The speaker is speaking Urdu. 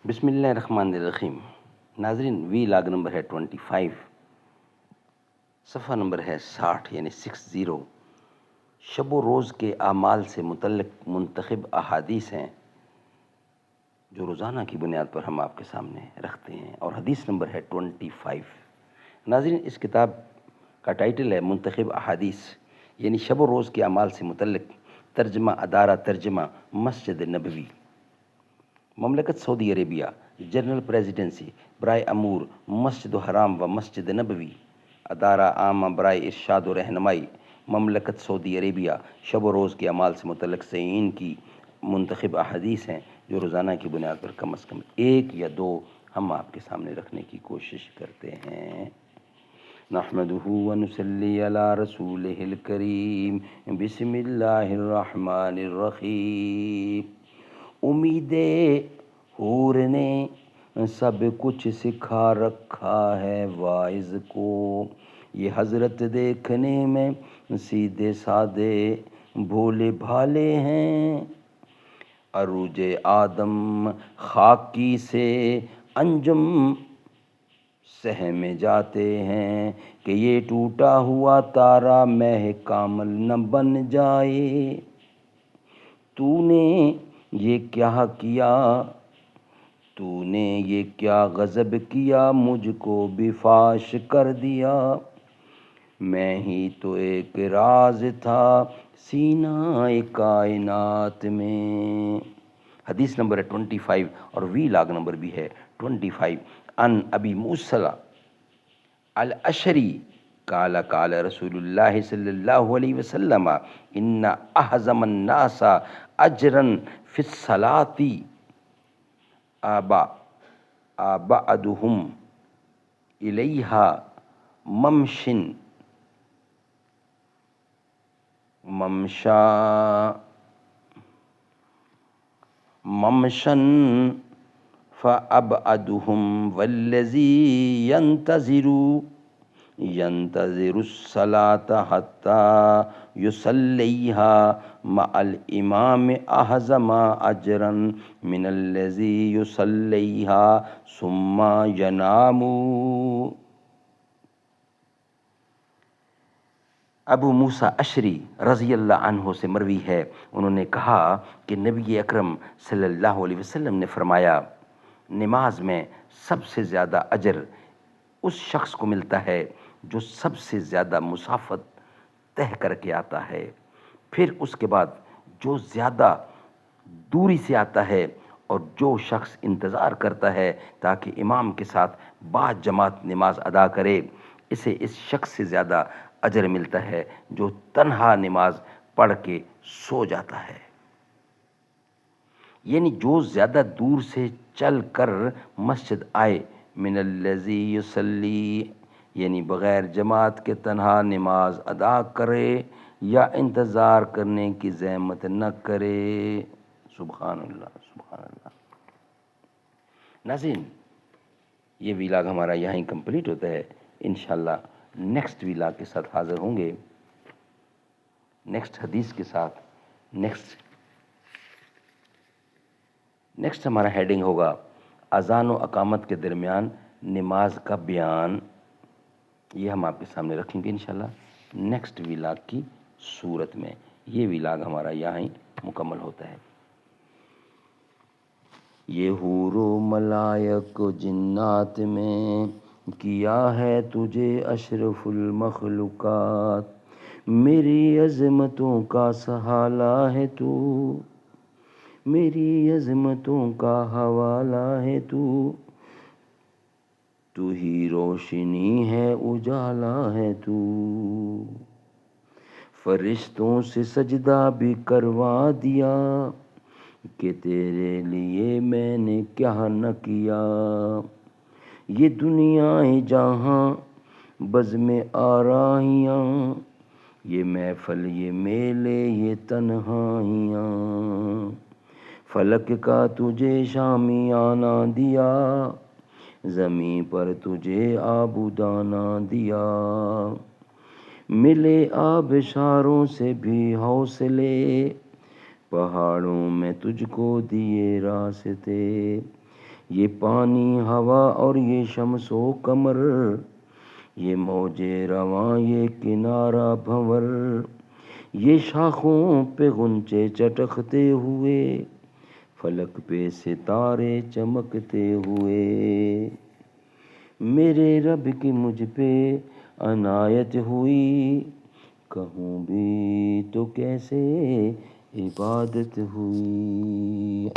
بسم اللہ الرحمن الرحیم۔ ناظرین، وی لاگ نمبر ہے 25، صفحہ نمبر ہے 60 یعنی 60۔ شب و روز کے اعمال سے متعلق منتخب احادیث ہیں جو روزانہ کی بنیاد پر ہم آپ کے سامنے رکھتے ہیں، اور حدیث نمبر ہے 25۔ ناظرین، اس کتاب کا ٹائٹل ہے منتخب احادیث، یعنی شب و روز کے اعمال سے متعلق ترجمہ ادارہ ترجمہ مسجد نبوی، مملکت سعودی عربیہ، جنرل پریزیڈنسی برائے امور مسجد الحرام و مسجد نبوی، ادارہ عامہ برائے ارشاد و رہنمائی، مملکت سعودی عربیہ۔ شب و روز کے اعمال سے متعلق صحیحین کی منتخب احادیث ہیں جو روزانہ کی بنیاد پر کم از کم ایک یا دو ہم آپ کے سامنے رکھنے کی کوشش کرتے ہیں۔ نحمدہ ونصلی علی رسولہ الکریم، بسم اللہ الرحمن الرحیم۔ امید حور نے سب کچھ سکھا رکھا ہے واعظ کو، یہ حضرت دیکھنے میں سیدھے سادے بھولے بھالے ہیں، عروج آدم خاکی سے انجم سہمے جاتے ہیں، کہ یہ ٹوٹا ہوا تارا مہ کامل نہ بن جائے۔ تو نے یہ کیا کیا، تو نے یہ کیا غضب کیا، مجھ کو بھی فاش کر دیا، میں ہی تو ایک راز تھا سینہ کائنات میں۔ حدیث نمبر ہے 25 اور وی لاگ نمبر بھی ہے 25۔ ان ابی موسیٰ الاشعری قال قال رسول اللہ صلی اللہ علیہ وسلم ان احزم الناس اجرا فی الصلاۃ ابعدهم الیہا ممشن فابعدهم والذی ينتظر الصلاة حتى يصليها مع الإمام أعظم أجرا من الذي يصليها ثم ينام۔ ابو موسیٰ اشعری رضی اللہ عنہ سے مروی ہے، انہوں نے کہا کہ نبی اکرم صلی اللہ علیہ وسلم نے فرمایا، نماز میں سب سے زیادہ اجر اس شخص کو ملتا ہے جو سب سے زیادہ مسافت طے کر کے آتا ہے، پھر اس کے بعد جو زیادہ دوری سے آتا ہے، اور جو شخص انتظار کرتا ہے تاکہ امام کے ساتھ با جماعت نماز ادا کرے، اسے اس شخص سے زیادہ اجر ملتا ہے جو تنہا نماز پڑھ کے سو جاتا ہے۔ یعنی جو زیادہ دور سے چل کر مسجد آئے، من الذی یصلی، یعنی بغیر جماعت کے تنہا نماز ادا کرے یا انتظار کرنے کی زحمت نہ کرے۔ سبحان اللہ، سبحان اللہ۔ ناظرین، یہ ویلاگ ہمارا یہاں ہی کمپلیٹ ہوتا ہے، انشاءاللہ نیکسٹ ویلاگ کے ساتھ حاضر ہوں گے، نیکسٹ حدیث کے ساتھ۔ نیکسٹ ہمارا ہیڈنگ ہوگا اذان و اقامت کے درمیان نماز کا بیان، یہ ہم آپ کے سامنے رکھیں گے انشاءاللہ نیکسٹ ویلاگ کی صورت میں۔ یہ ویلاگ ہمارا یہاں ہی مکمل ہوتا ہے۔ یہ حور و ملائک و جنات میں کیا ہے تجھے اشرف المخلوقات، میری عظمتوں کا سہالہ ہے تو، میری عظمتوں کا حوالہ ہے تو، تو ہی روشنی ہے اجالا ہے تو، فرشتوں سے سجدہ بھی کروا دیا کہ تیرے لیے میں نے کیا نہ کیا، یہ دنیا جہاں بزم آرائیاں، یہ محفل یہ میلے یہ تنہائیاں، فلک کا تجھے شامیانہ دیا، زمین پر تجھے آبودانہ دیا، ملے آبشاروں سے بھی حوصلے، پہاڑوں میں تجھ کو دیے راستے، یہ پانی ہوا اور یہ شمس و قمر، یہ موجے رواں یہ کنارہ بھنور، یہ شاخوں پہ غنچے چٹکتے ہوئے، فلک پہ ستارے چمکتے ہوئے، میرے رب کی مجھ پہ عنایت ہوئی، کہوں بھی تو کیسے عبادت ہوئی۔